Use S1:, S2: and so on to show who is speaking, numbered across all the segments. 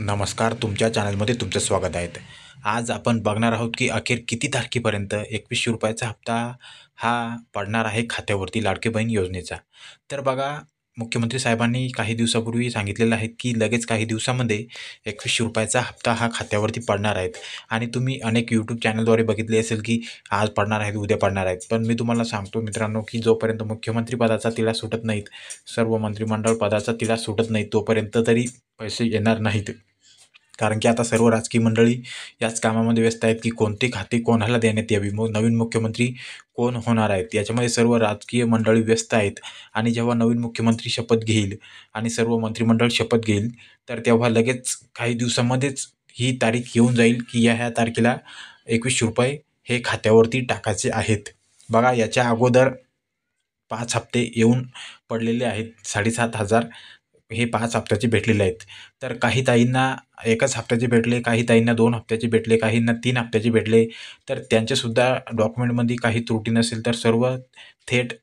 S1: नमस्कार. तुमच्या चॅनलमध्ये तुमचं स्वागत आहे. आज आपण बघणार आहोत की अखेर किती तारखेपर्यंत ₹2100 हप्ता हा पडणार आहे खात्यावरती लाडकी बहीण योजनेचा. तर बघा, मुख्यमंत्री साहेबांनी काही दिवसापूर्वी सांगितलेलं आहे की लगेच काही दिवसामध्ये ₹2100 हप्ता हा खात्यावरती पडणार आहेत. आणि तुम्ही अनेक यूट्यूब चॅनलद्वारे बघितले असेल की आज पडणार आहेत, उद्या पडणार आहेत. पण मी तुम्हाला सांगतो मित्रांनो की जोपर्यंत मुख्यमंत्री पदाचा तिढा सुटत नाहीत, सर्व मंत्रिमंडळ पदाचा तिढा सुटत नाही, तोपर्यंत तरी पैसे येणार नाहीत. कारण की आता सर्व राजकीय मंडळी याच कामामध्ये व्यस्त आहेत की कोणती खाती कोणाला देण्यात यावी, मग नवीन मुख्यमंत्री कोण होणार आहेत, याच्यामध्ये सर्व राजकीय मंडळी व्यस्त आहेत. आणि जेव्हा नवीन मुख्यमंत्री शपथ घेईल आणि सर्व मंत्रिमंडळ शपथ घेईल, तर तेव्हा लगेच काही दिवसामध्येच ही तारीख येऊन जाईल की ह्या तारखेला ₹2100 हे खात्यावरती टाकायचे आहेत. बघा, याच्या अगोदर 5 हप्ते येऊन पडलेले आहेत. 7,500 हे 5 हप्त्याचे भेटलेले आहेत. तर काही ताईंना एकच हप्त्याचे भेटले, काही ताईंना 2 हप्त्याचे भेटले, काहींना 3 हप्त्याचे भेटले. तर त्यांचेसुद्धा डॉक्युमेंटमध्ये काही त्रुटी नसेल तर थेट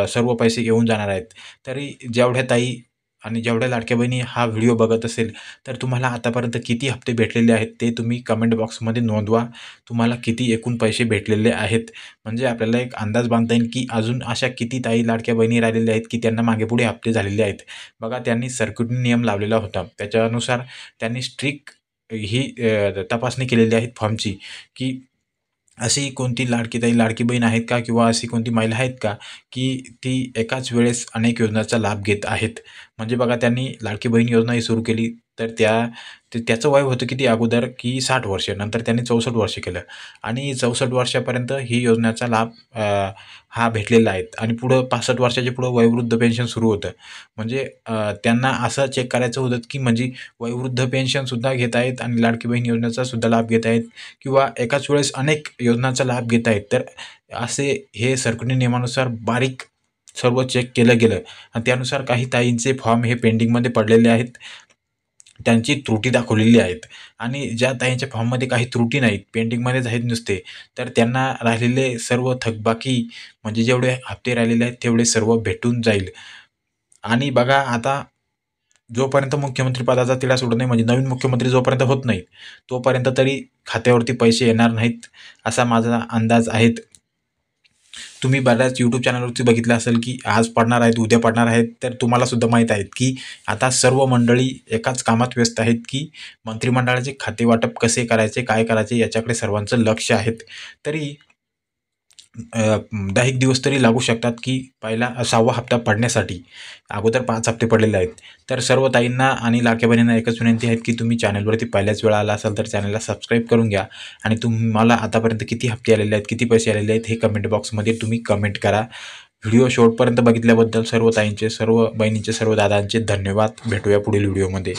S1: सर्व पैसे येऊन जाणार आहेत. तरी जेवढ्या ताई आणि जेवढ्या लाडक्या बहिणी हा व्हिडिओ बघत असेल, तर तुम्हाला आतापर्यंत किती हप्ते भेटलेले आहेत ते तुम्ही कमेंट बॉक्समध्ये नोंदवा. तुम्हाला किती एकूण पैसे भेटलेले आहेत. म्हणजे आपल्याला एक अंदाज बांधता येईल की अजून अशा किती ताई लाडक्या बहिणी राहिलेल्या आहेत की त्यांना मागेपुढे हप्ते झालेले आहेत. बघा, त्यांनी सर्क्युटरी नियम लावलेला होता. त्याच्यानुसार त्यांनी स्ट्रिक्ट ही तपासणी केलेली आहे फॉर्मची, की अशी कोणती लाडकी ताई, लाडकी बहीण आहेत का, किंवा अशी कोणती महिला आहेत का, की ती एकाच वेळेस अनेक योजनांचा लाभ घेत आहेत. म्हणजे बघा, त्यांनी लाडकी बहीण योजना ही सुरू केली, तर त्याचं वय होतं किती अगोदर, की 60 वर्ष. नंतर त्यांनी 64 वर्ष केलं आणि 64 वर्षापर्यंत ही योजनेचा लाभ हा भेटलेला आहे. आणि पुढं 65 वर्षाच्या पुढं वयोवृद्ध पेन्शन सुरू होतं. म्हणजे त्यांना असं चेक करायचं होतं की म्हणजे वयोवृद्ध पेन्शनसुद्धा घेत आहेत आणि लाडकी बहीण योजनेचा सुद्धा लाभ घेत आहेत, किंवा एकाच वेळेस अनेक योजनांचा लाभ घेत आहेत. तर असे हे सरकारी नियमानुसार बारीक सर्व चेक केलं गेलं आणि त्यानुसार काही ताईंचे फॉर्म हे पेंडिंगमध्ये पडलेले आहेत. त्यांची त्रुटी दाखवलेली आहेत. आणि ज्या ताईंच्या फॉर्ममध्ये काही त्रुटी नाहीत, पेंडिंगमध्येच आहेत नुसते, तर त्यांना राहिलेले सर्व थकबाकी म्हणजे जेवढे हप्ते राहिलेले आहेत तेवढे सर्व भेटून जाईल. आणि बघा, आता जोपर्यंत मुख्यमंत्री पदाचा तिढा सुटत नाही, म्हणजे नवीन मुख्यमंत्री जोपर्यंत होत नाही, तोपर्यंत तरी खात्यावरती पैसे येणार नाहीत, असा माझा अंदाज आहे. तुम्ही बऱ्याच यूट्यूब चॅनलवरती बघितलं असेल की आज पडणार आहेत, उद्या पडणार आहेत. तर तुम्हाला सुद्धा माहीत आहेत की आता सर्व मंडळी एकाच कामात व्यस्त आहेत की मंत्रिमंडळाचे खाते वाटप कसे करायचे, काय करायचे, याच्याकडे सर्वांचं लक्ष आहे. तरी 10 एक दिवस तरी लागू शकतात की पहिला 6वा हप्ता पडण्यासाठी. अगोदर 5 हप्ते पडलेले आहेत. तर सर्व ताईंना आणि लाडक्या बहिणींना एकच विनंती आहे की तुम्ही चॅनलवरती पहिल्याच वेळा आला असाल तर चॅनलला सबस्क्राईब करून घ्या. आणि तुम्हाला आतापर्यंत किती हप्ते आलेले आहेत, किती पैसे आलेले आहेत, हे कमेंट बॉक्समध्ये तुम्ही कमेंट करा. व्हिडिओ शेवटपर्यंत बघितल्याबद्दल सर्व ताईंचे, सर्व बहिणींचे, सर्व दादांचे धन्यवाद. भेटूया पुढील व्हिडिओमध्ये.